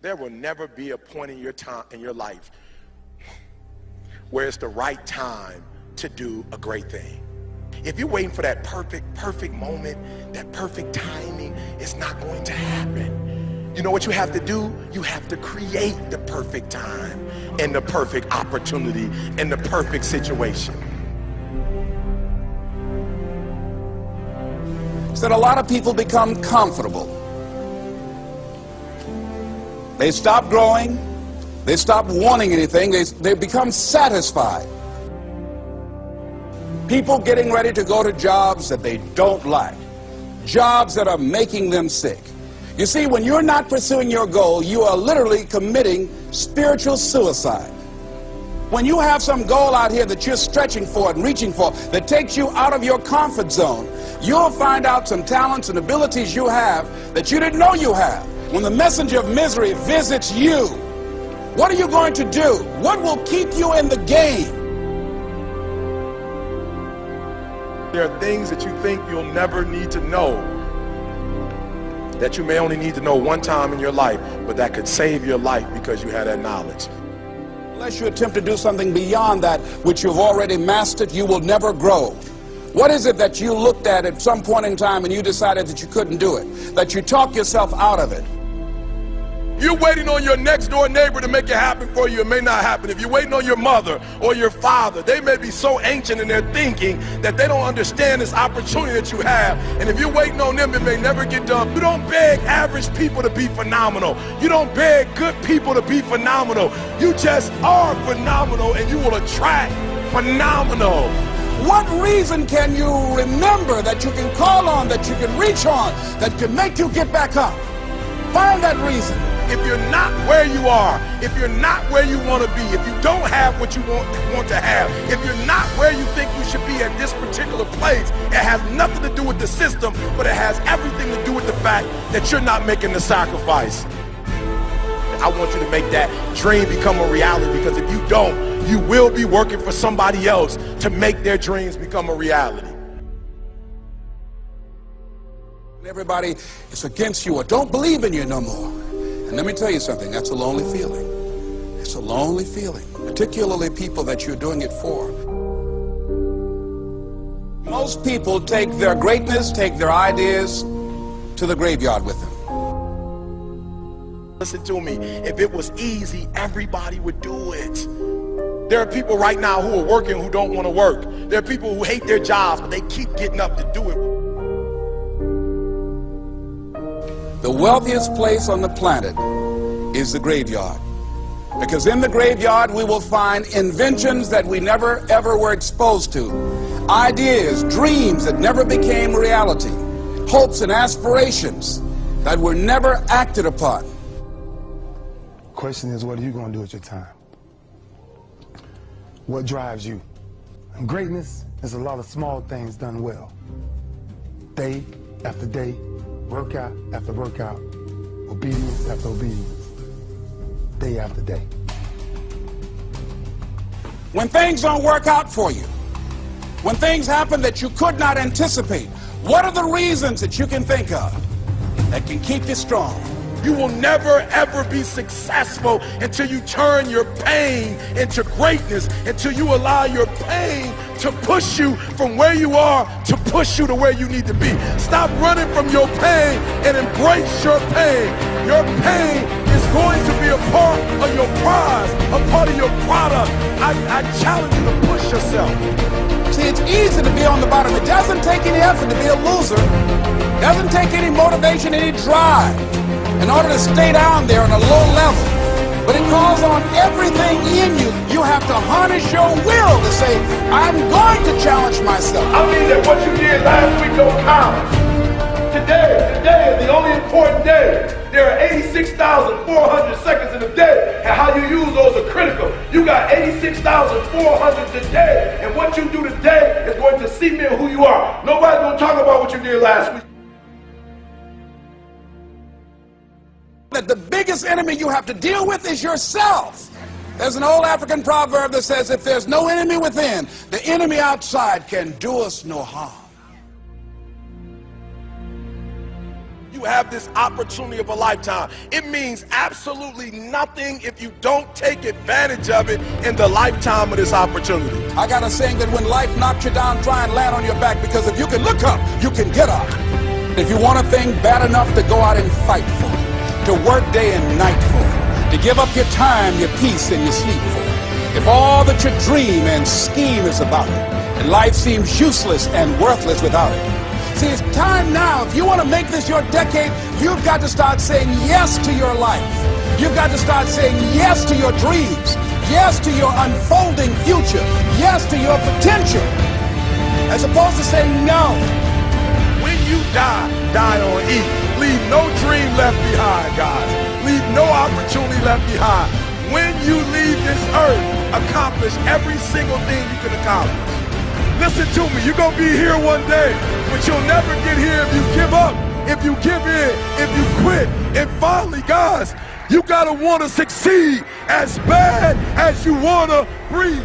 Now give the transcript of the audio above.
There will never be a point in your time in your life where it's the right time to do a great thing. If you're waiting for that perfect moment, that perfect timing, it's not going to happen. You know what you have to do? You have to create the perfect time and the perfect opportunity and the perfect situation. So that a lot of people become comfortable. They stop growing. They stop wanting anything. They become satisfied. People getting ready to go to jobs that they don't like. Jobs that are making them sick. You see, when you're not pursuing your goal, you are literally committing spiritual suicide. When you have some goal out here that you're stretching for and reaching for that takes you out of your comfort zone, you'll find out some talents and abilities you have that you didn't know you have. When the messenger of misery visits you, what are you going to do? What will keep you in the game? There are things that you think you'll never need to know, that you may only need to know one time in your life, but that could save your life because you had that knowledge. Unless you attempt to do something beyond that which you've already mastered, you will never grow. What is it that you looked at some point in time and you decided that you couldn't do it, that you talked yourself out of it? You're waiting on your next door neighbor to make it happen for you. It may not happen. If you're waiting on your mother or your father, they may be so ancient in their thinking that they don't understand this opportunity that you have. And if you're waiting on them, it may never get done. You don't beg average people to be phenomenal. You don't beg good people to be phenomenal. You just are phenomenal, and you will attract phenomenal. What reason can you remember that you can call on, that you can reach on, that can make you get back up? Find that reason. If you're not where you are, if you're not where you want to be, if you don't have what you want to have, if you're not where you think you should be at this particular place, it has nothing to do with the system, but it has everything to do with the fact that you're not making the sacrifice. I want you to make that dream become a reality, because if you don't, you will be working for somebody else to make their dreams become a reality. Everybody is against you or don't believe in you no more. And let me tell you something, that's a lonely feeling. It's a lonely feeling, particularly people that you're doing it for. Most people take their greatness, take their ideas to the graveyard with them. Listen to me, if it was easy, everybody would do it. There are people right now who are working who don't want to work. There are people who hate their jobs, but they keep getting up to do it. The wealthiest place on the planet is the graveyard. Because in the graveyard we will find inventions that we never ever were exposed to. Ideas, dreams that never became reality. Hopes and aspirations that were never acted upon. The question is, what are you going to do with your time? What drives you? And greatness is a lot of small things done well. Day after day, workout after workout, obedience after obedience, day after day. When things don't work out for you, when things happen that you could not anticipate, what are the reasons that you can think of that can keep you strong? You will never ever be successful until you turn your pain into greatness, until you allow your pain to push you from where you are to push you to where you need to be. Stop running from your pain and embrace your pain. Your pain is going to be a part of your prize, a part of your product. I challenge you to push yourself. See, it's easy to be on the bottom. It doesn't take any effort to be a loser. It doesn't take any motivation, any drive in order to stay down there on a low level. But it calls on everything in you. You have to harness your will to say, I'm going to challenge myself. I mean that what you did last week don't count. Today is the only important day. There are 86,400 seconds in a day, and how you use those are critical. You got 86,400 today, and what you do today is going to cement who you are. Nobody's going to talk about what you did last week. That the biggest enemy you have to deal with is yourself. There's an old African proverb that says, if there's no enemy within, the enemy outside can do us no harm. You you have this opportunity of a lifetime. It means absolutely nothing if you don't take advantage of it in the lifetime of this opportunity. I got a saying that when life knocks you down, try and land on your back, because if you can look up, you can get up. If you want a thing bad enough to go out and fight for it, to work day and night for it, to give up your time, your peace, and your sleep for it, if all that you dream and scheme is about it, and life seems useless and worthless without it. See, it's time now. If you want to make this your decade, you've got to start saying yes to your life. You've got to start saying yes to your dreams, yes to your unfolding future, yes to your potential, as opposed to saying no. When you die, die on E. Leave no dream left behind, guys. Leave no opportunity left behind. When you leave this earth, accomplish every single thing you can accomplish. Listen to me, you're going to be here one day, but you'll never get here if you give up, if you give in, if you quit. And finally, guys, you got to want to succeed as bad as you want to breathe.